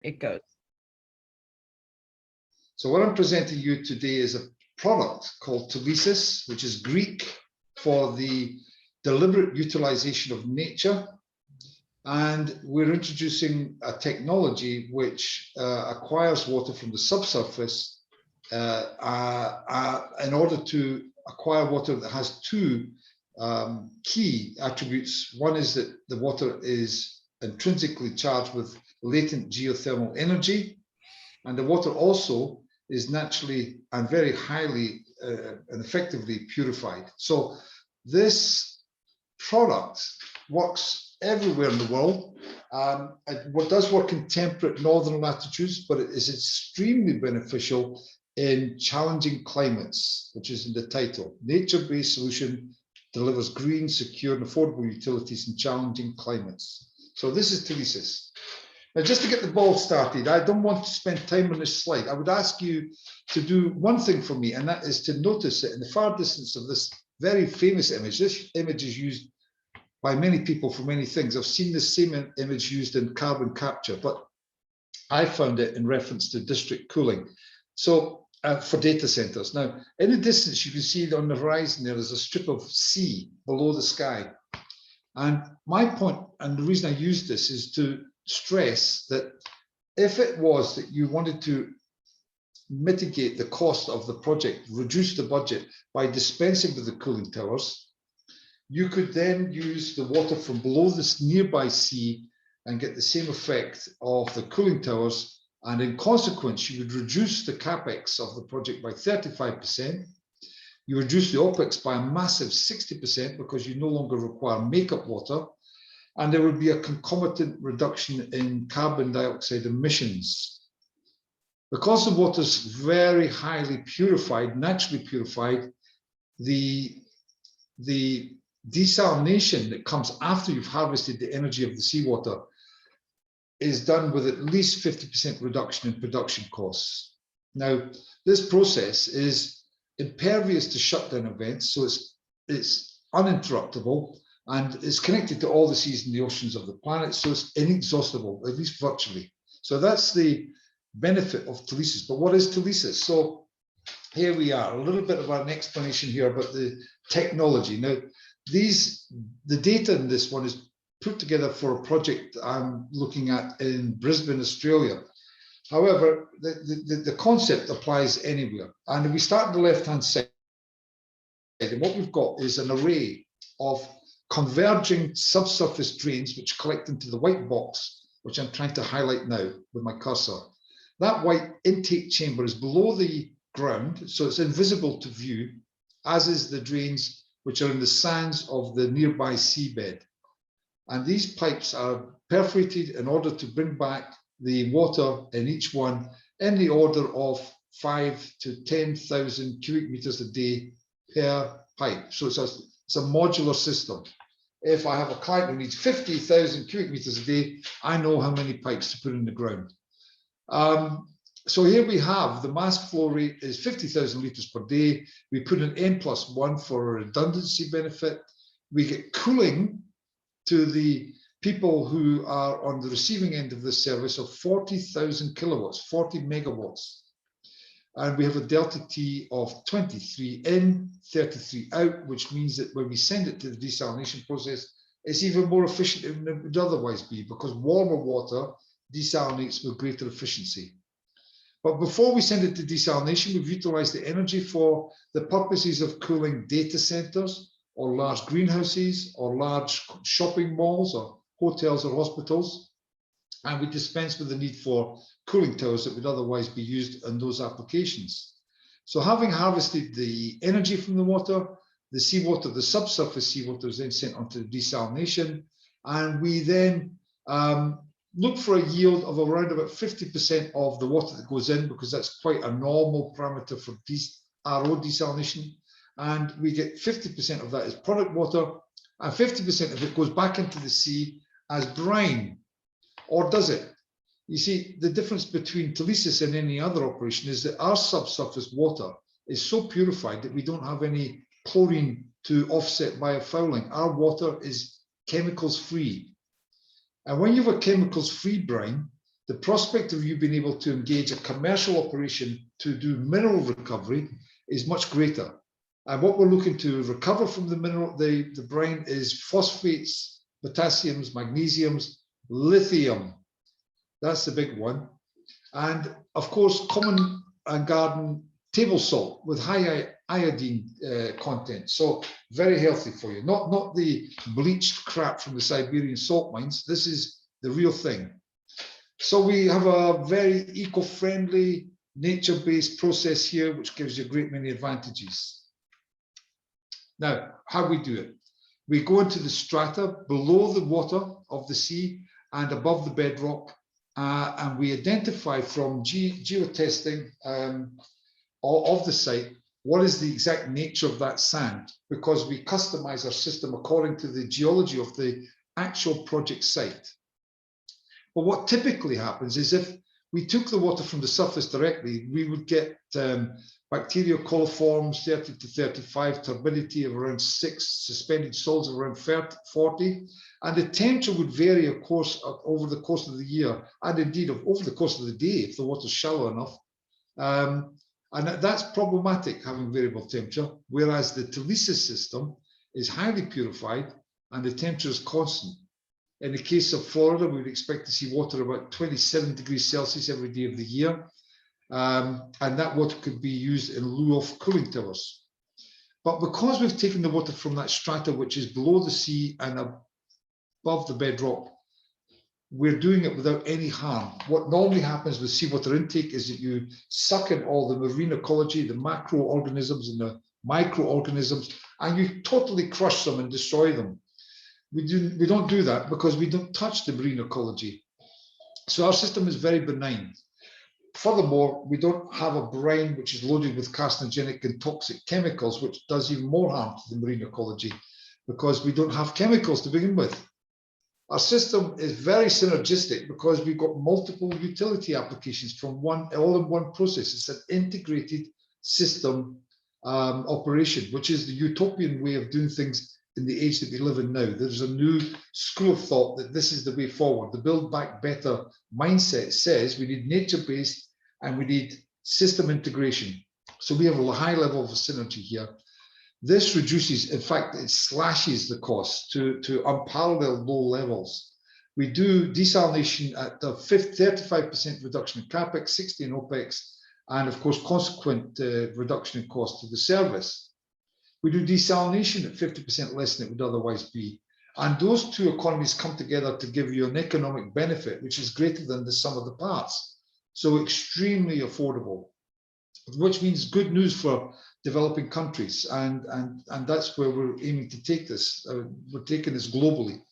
it goes. So what I'm presenting you today is a product called Telesis, which is Greek for the deliberate utilization of nature. And we're introducing a technology which acquires water from the subsurface in order to acquire water that has two key attributes. One is that the water is intrinsically charged with latent geothermal energy, and the water also is naturally and very highly and effectively purified. So this product works everywhere in the world. It does work in temperate northern latitudes, but it is extremely beneficial in challenging climates, which is in the title. Nature-based solution delivers green, secure, and affordable utilities in challenging climates. So this is Telesis. Now, just to get the ball started, I don't want to spend time on this slide. I would ask you to do one thing for me, and that is to notice that in the far distance of this very famous image, this image is used by many people for many things. I've seen the same image used in carbon capture, but I found it in reference to district cooling. So for data centers. Now, in the distance, you can see on the horizon there's a strip of sea below the sky. And my point, and the reason I use this, is to stress that if it was that you wanted to mitigate the cost of the project, reduce the budget by dispensing with the cooling towers, you could then use the water from below this nearby sea and get the same effect of the cooling towers. And in consequence, you would reduce the capex of the project by 35%. You reduce the OPEX by a massive 60% because you no longer require makeup water. And there would be a concomitant reduction in carbon dioxide emissions. Because the water is very highly purified, naturally purified, the desalination that comes after you've harvested the energy of the seawater is done with at least 50% reduction in production costs. Now, this process is impervious to shutdown events, so it's uninterruptible, and it's connected to all the seas and the oceans of the planet, so it's inexhaustible, at least virtually. So that's the benefit of Telesis. But what is Telesis? So here we are, a little bit of an explanation here about the technology. Now, the data in this one is put together for a project I'm looking at in Brisbane, Australia. However, the concept applies anywhere. And if we start on the left-hand side, and what we've got is an array of converging subsurface drains which collect into the white box, which I'm trying to highlight now with my cursor. That white intake chamber is below the ground, so it's invisible to view, as is the drains which are in the sands of the nearby seabed. And these pipes are perforated in order to bring back the water in each one in the order of 5 to 10,000 cubic meters a day per pipe. So it's a modular system. If I have a client who needs 50,000 cubic meters a day, I know how many pipes to put in the ground. So here we have the mass flow rate is 50,000 litres per day. We put an N+1 for a redundancy benefit. We get cooling to the people who are on the receiving end of this service of 40,000 kilowatts, 40 megawatts. And we have a delta T of 23 in, 33 out, which means that when we send it to the desalination process, it's even more efficient than it would otherwise be, because warmer water desalinates with greater efficiency. But before we send it to desalination, we've utilized the energy for the purposes of cooling data centers or large greenhouses or large shopping malls or hotels or hospitals. And we dispense with the need for cooling towers that would otherwise be used in those applications. So having harvested the energy from the water, the seawater, the subsurface seawater is then sent onto the desalination. And we then look for a yield of around about 50% of the water that goes in, because that's quite a normal parameter for RO desalination. And we get 50% of that as product water, and 50% of it goes back into the sea as brine. Or does it? You see, the difference between Telesis and any other operation is that our subsurface water is so purified that we don't have any chlorine to offset biofouling. Our water is chemicals free. And when you have a chemicals free brine, the prospect of you being able to engage a commercial operation to do mineral recovery is much greater. And what we're looking to recover from the mineral, the brine, is phosphates, potassiums, magnesiums, lithium. That's the big one. And of course, common and garden table salt with high iodine content. So very healthy for you. Not the bleached crap from the Siberian salt mines. This is the real thing. So we have a very eco-friendly, nature-based process here, which gives you a great many advantages. Now, how we do it? We go into the strata below the water of the sea and above the bedrock, and we identify from geotesting of the site what is the exact nature of that sand, because we customize our system according to the geology of the actual project site. But what typically happens is if we took the water from the surface directly, we would get bacterial coliforms 30 to 35, turbidity of around 6, suspended solids of around 40, and the temperature would vary, of course, over the course of the year, and indeed over the course of the day if the water's shallow enough. And that's problematic, having variable temperature, whereas the Telesis system is highly purified and the temperature is constant. In the case of Florida, we would expect to see water about 27 degrees Celsius every day of the year. And that water could be used in lieu of cooling towers. But because we've taken the water from that strata, which is below the sea and above the bedrock, we're doing it without any harm. What normally happens with seawater intake is that you suck in all the marine ecology, the macroorganisms and the microorganisms, and you totally crush them and destroy them. We don't do that because we don't touch the marine ecology. So our system is very benign. Furthermore, we don't have a brine which is loaded with carcinogenic and toxic chemicals, which does even more harm to the marine ecology because we don't have chemicals to begin with. Our system is very synergistic because we've got multiple utility applications from all in one process. It's an integrated system operation, which is the utopian way of doing things in the age that we live in now. There's a new school of thought that this is the way forward. The Build Back Better mindset says we need nature-based and we need system integration. So we have a high level of synergy here. This reduces, in fact, it slashes the cost to unparalleled low levels. We do desalination at the 35% reduction in CapEx, 60 in OpEx, and of course, consequent reduction in cost to the service. We do desalination at 50% less than it would otherwise be. And those two economies come together to give you an economic benefit, which is greater than the sum of the parts. So extremely affordable, which means good news for developing countries. And that's where we're aiming to take this. We're taking this globally.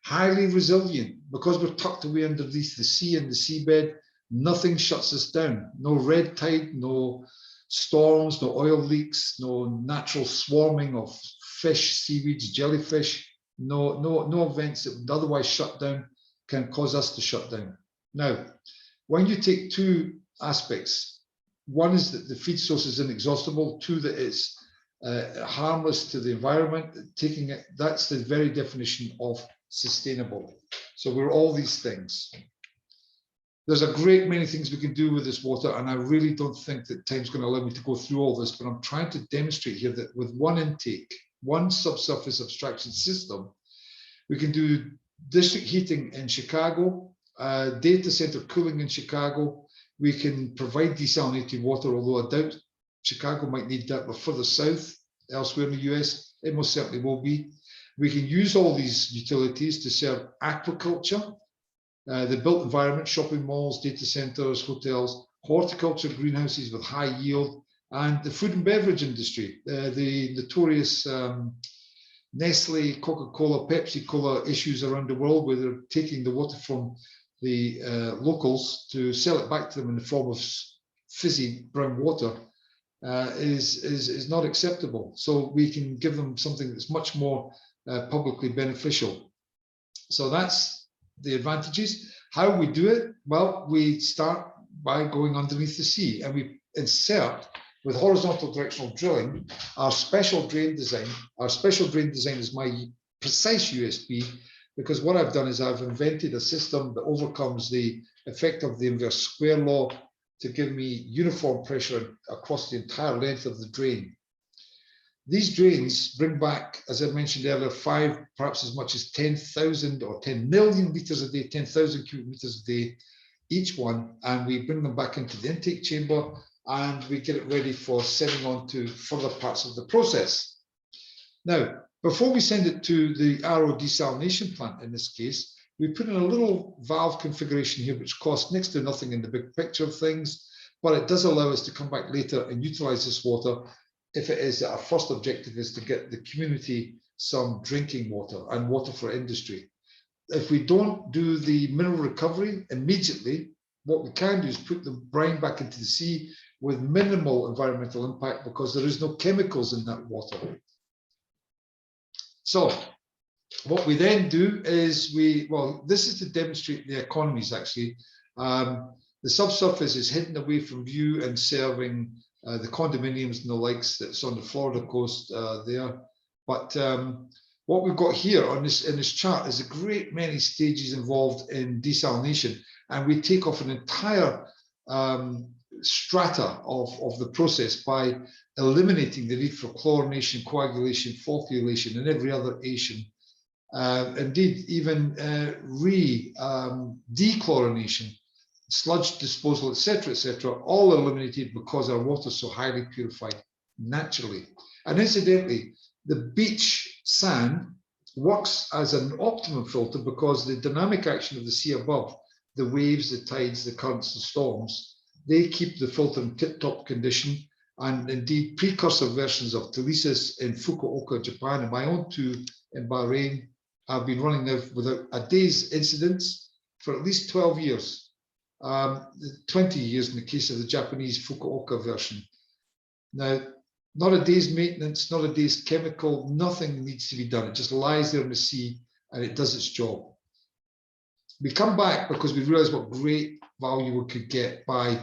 Highly resilient, because we're tucked away underneath the sea and the seabed, nothing shuts us down. No red tide, no storms, no oil leaks, no natural swarming of fish, seaweeds, jellyfish, no events that would otherwise shut down can cause us to shut down. Now, when you take two aspects, one is that the feed source is inexhaustible, two, that it's harmless to the environment, taking it, that's the very definition of sustainable. So we're all these things. There's a great many things we can do with this water, and I really don't think that time's going to allow me to go through all this, but I'm trying to demonstrate here that with one intake, one subsurface abstraction system, we can do district heating in Chicago, data center cooling in Chicago. We can provide desalinated water, although I doubt Chicago might need that, but further south, elsewhere in the US, it most certainly will be. We can use all these utilities to serve aquaculture, the built environment, shopping malls, data centers, hotels, horticulture, greenhouses with high yield, and the food and beverage industry, the notorious Nestle, Coca-Cola, Pepsi-Cola issues around the world where they're taking the water from the locals to sell it back to them in the form of fizzy brown water is not acceptable. So we can give them something that's much more publicly beneficial. So that's the advantages. How we do it? Well, we start by going underneath the sea, and we insert with horizontal directional drilling our special drain design. Our special drain design is my precise USP, because what I've done is I've invented a system that overcomes the effect of the inverse square law to give me uniform pressure across the entire length of the drain. These drains bring back, as I mentioned earlier, 5, perhaps as much as 10,000 or 10 million litres a day, 10,000 cubic metres a day, each one, and we bring them back into the intake chamber and we get it ready for sending on to further parts of the process. Now, before we send it to the RO desalination plant, in this case, we put in a little valve configuration here, which costs next to nothing in the big picture of things, but it does allow us to come back later and utilize this water if it is that our first objective is to get the community some drinking water and water for industry. If we don't do the mineral recovery immediately, what we can do is put the brine back into the sea with minimal environmental impact because there is no chemicals in that water. So what we then do is this is to demonstrate the economies actually. The subsurface is hidden away from view and serving the condominiums and the likes that's on the Florida coast there. But what we've got here in this chart is a great many stages involved in desalination, and we take off an entire strata of the process by eliminating the need for chlorination, coagulation, flocculation, and every other ation. Indeed, even dechlorination, sludge disposal, etc., all eliminated because our water is so highly purified naturally. And incidentally, the beach sand works as an optimum filter because the dynamic action of the sea above, the waves, the tides, the currents, the storms, they keep the filter in tip-top condition. And indeed, precursor versions of Telesis in Fukuoka, Japan, and my own two in Bahrain have been running now without a day's incidents for at least 12 years, 20 years in the case of the Japanese Fukuoka version. Now, not a day's maintenance, not a day's chemical, nothing needs to be done. It just lies there in the sea and it does its job. We come back because we realize what great value we could get by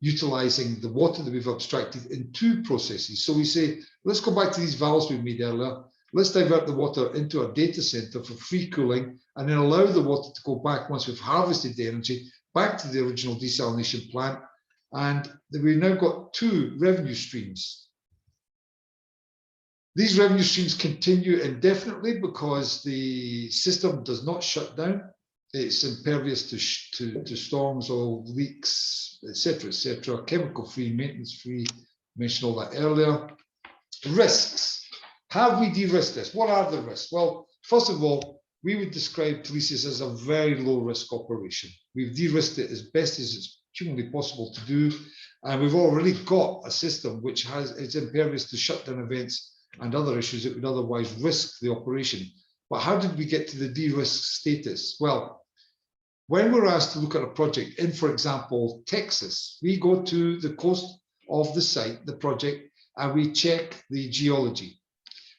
utilizing the water that we've abstracted in two processes. So we say, let's go back to these valves we made earlier. Let's divert the water into our data center for free cooling and then allow the water to go back once we've harvested the energy back to the original desalination plant. And we've now got two revenue streams. These revenue streams continue indefinitely because the system does not shut down. It's impervious to storms, oil leaks, etc., chemical-free, maintenance-free. Mentioned all that earlier. Risks. Have we de-risked this? What are the risks? Well, first of all, we would describe Telesis as a very low-risk operation. We've de-risked it as best as it's humanly possible to do, and we've already got a system which is impervious to shutdown events and other issues that would otherwise risk the operation. But how did we get to the de-risk status? Well, when we're asked to look at a project in, for example, Texas, we go to the coast of the site, the project, and we check the geology.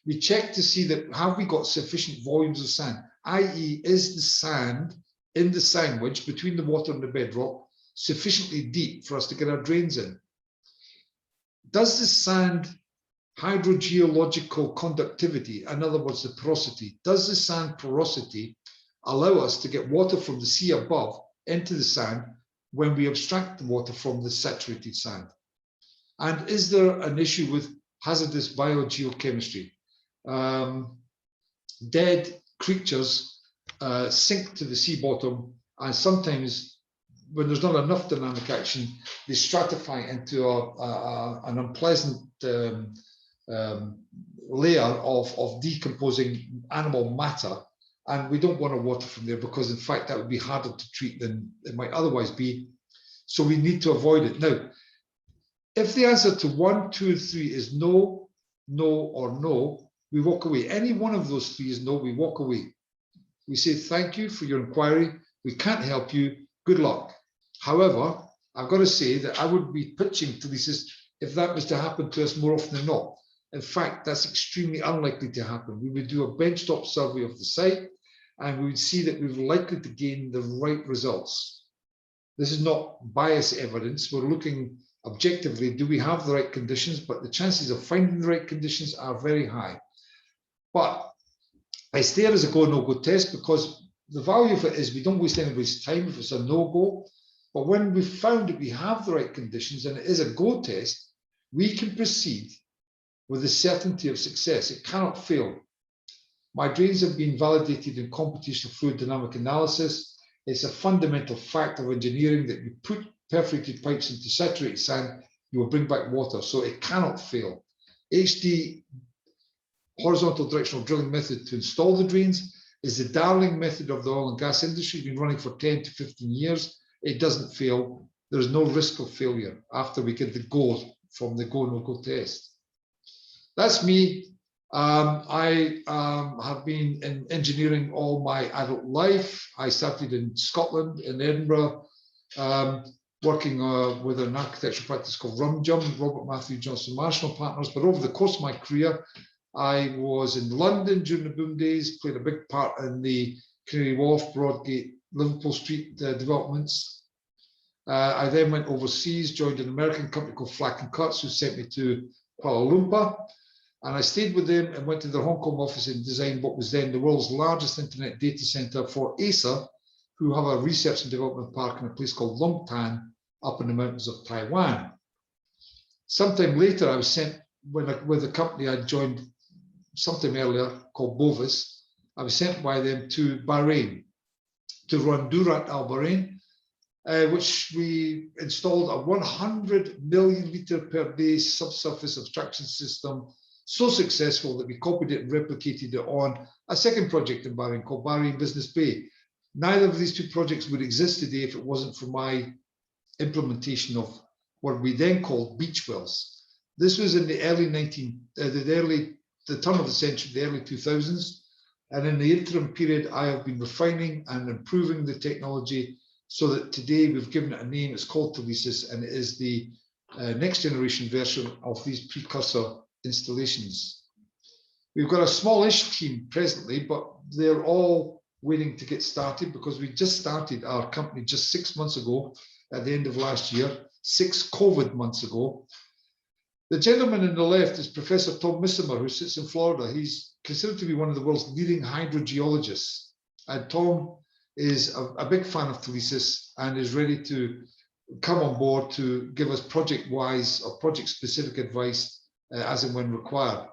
We check to see that have we got sufficient volumes of sand, i.e. is the sand in the sandwich between the water and the bedrock sufficiently deep for us to get our drains in? Does the sand hydrogeological conductivity, in other words, the porosity, does the sand porosity allow us to get water from the sea above into the sand when we abstract the water from the saturated sand? And is there an issue with hazardous biogeochemistry? Dead creatures sink to the sea bottom, and sometimes when there's not enough dynamic action, they stratify into an unpleasant layer of decomposing animal matter. And we don't want to water from there because, in fact, that would be harder to treat than it might otherwise be. So we need to avoid it. Now, if the answer to 1, 2, and 3 is no, no, or no, we walk away. Any one of those three is no, we walk away. We say, thank you for your inquiry. We can't help you. Good luck. However, I've got to say that I would be pitching Telesis if that was to happen to us more often than not. In fact, that's extremely unlikely to happen. We would do a benchtop survey of the site, and we would see that we were likely to gain the right results. This is not bias evidence. We're looking objectively, do we have the right conditions? But the chances of finding the right conditions are very high. But I stay as a go, no-go test because the value of it is we don't waste anybody's time if it's a no-go. But when we've found that we have the right conditions and it is a go test, we can proceed with the certainty of success. It cannot fail. My drains have been validated in computational fluid dynamic analysis. It's a fundamental fact of engineering that you put perforated pipes into saturated sand, you will bring back water, so it cannot fail. HD, horizontal directional drilling method to install the drains, is the darling method of the oil and gas industry. It's been running for 10 to 15 years. It doesn't fail. There's no risk of failure after we get the go from the go, no go test. That's me. I have been in engineering all my adult life. I started in Scotland, in Edinburgh, working with an architectural practice called Rumjum, Robert Matthew Johnson Marshall Partners. But over the course of my career, I was in London during the boom days, played a big part in the Canary Wharf, Broadgate, Liverpool Street developments. I then went overseas, joined an American company called Flack & Cutts, who sent me to Kuala Lumpur. And I stayed with them and went to their Hong Kong office and designed what was then the world's largest internet data center for Acer, who have a research and development park in a place called Long Tan up in the mountains of Taiwan. Sometime later, I was sent with a company I joined sometime earlier called Bovis. I was sent by them to Bahrain to run Durat Al Bahrain, which we installed a 100 million litre per day subsurface abstraction system, so successful that we copied it and replicated it on a second project in Bahrain called Bahrain Business Bay. Neither of these two projects would exist today if it wasn't for my implementation of what we then called beach wells. This was in the early the turn of the century, the early 2000s. And in the interim period, I have been refining and improving the technology so that today we've given it a name. It's called Telesis, and it is the next generation version of these precursor installations. We've got a smallish team presently, but they're all waiting to get started because we just started our company just 6 months ago at the end of last year, 6 COVID months ago. The gentleman on the left is Professor Tom Missimer, who sits in Florida. He's considered to be one of the world's leading hydrogeologists. And Tom is a big fan of Telesis and is ready to come on board to give us project-wise or project-specific advice as and when required.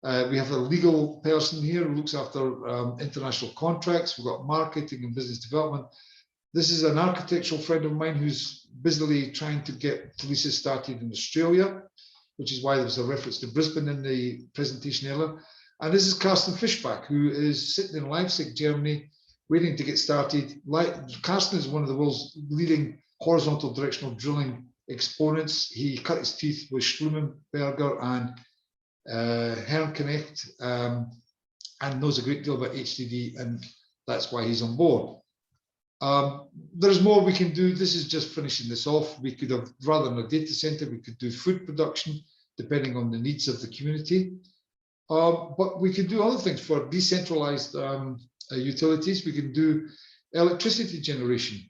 We have a legal person here who looks after international contracts. We've got marketing and business development. This is an architectural friend of mine who's busily trying to get Telesis started in Australia, which is why there was a reference to Brisbane in the presentation earlier. And this is Carsten Fischbach, who is sitting in Leipzig, Germany, waiting to get started. Carsten is one of the world's leading horizontal directional drilling exponents. He cut his teeth with Schlumberger and Herrnknecht and knows a great deal about HDD, and that's why he's on board. There's more we can do. This is just finishing this off. We could have, rather than a data center, we could do food production, depending on the needs of the community. But we can do other things for decentralized utilities. We can do electricity generation.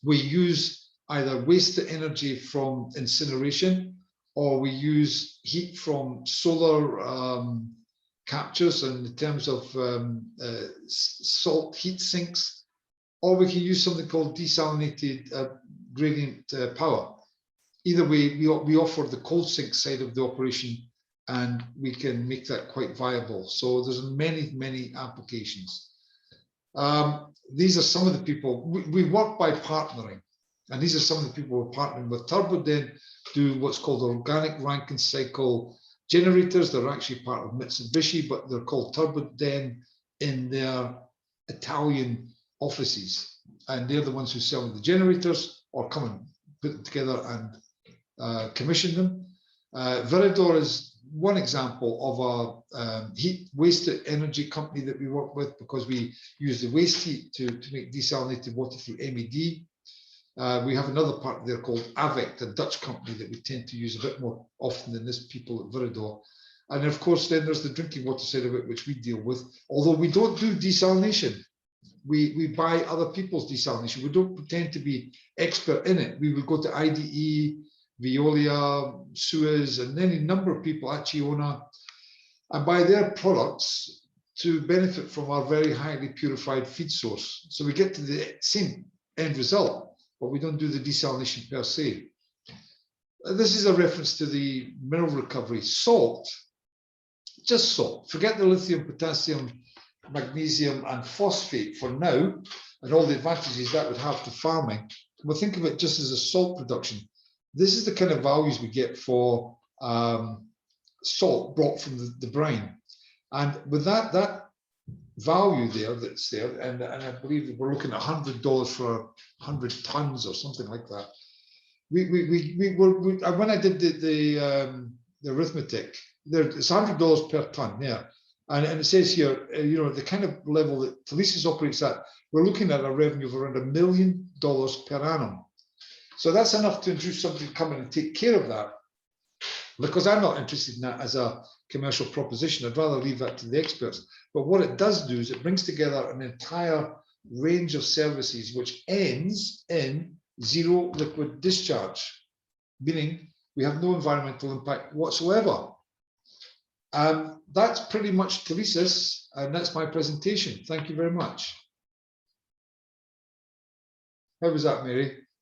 We use either waste to energy from incineration, or we use heat from solar captures in terms of salt heat sinks, or we can use something called desalinated gradient power. Either way, we offer the cold sink side of the operation, and we can make that quite viable. So there's many, many applications. These are some of the people, we work by partnering, and these are some of the people we're partnering with. Turboden do what's called organic Rankine cycle generators. They're actually part of Mitsubishi, but they're called Turboden in their Italian offices. And they're the ones who sell the generators or come and put them together and commission them. Viridor is one example of a heat waste to energy company that we work with, because we use the waste heat to make desalinated water through MED. We have another partner there called Avect, a Dutch company that we tend to use a bit more often than this people at Viridor. And of course, then there's the drinking water side of it, which we deal with. Although we don't do desalination, we buy other people's desalination. We don't pretend to be expert in it. We would go to IDE, Veolia, Suez, and any number of people, Acciona, and buy their products to benefit from our very highly purified feed source. So we get to the same end result. but we don't do the desalination per se. This is a reference to the mineral recovery. Salt, just salt. Forget the lithium, potassium, magnesium, and phosphate for now, and all the advantages that would have to farming. We'll think of it just as a salt production. This is the kind of values we get for salt brought from the brine. And with that value that's there, and I believe we're looking at $100 for 100 tons or something like that. When I did the arithmetic, it's $100 per ton, yeah. And it says here, the kind of level that Telesis operates at, we're looking at a revenue of around $1 million per annum. So that's enough to induce somebody to come in and take care of that, because I'm not interested in that as a commercial proposition. I'd rather leave that to the experts. But what it does do is it brings together an entire range of services which ends in zero liquid discharge, meaning we have no environmental impact whatsoever. That's pretty much Telesis, and that's my presentation. Thank you very much. How was that, Mary?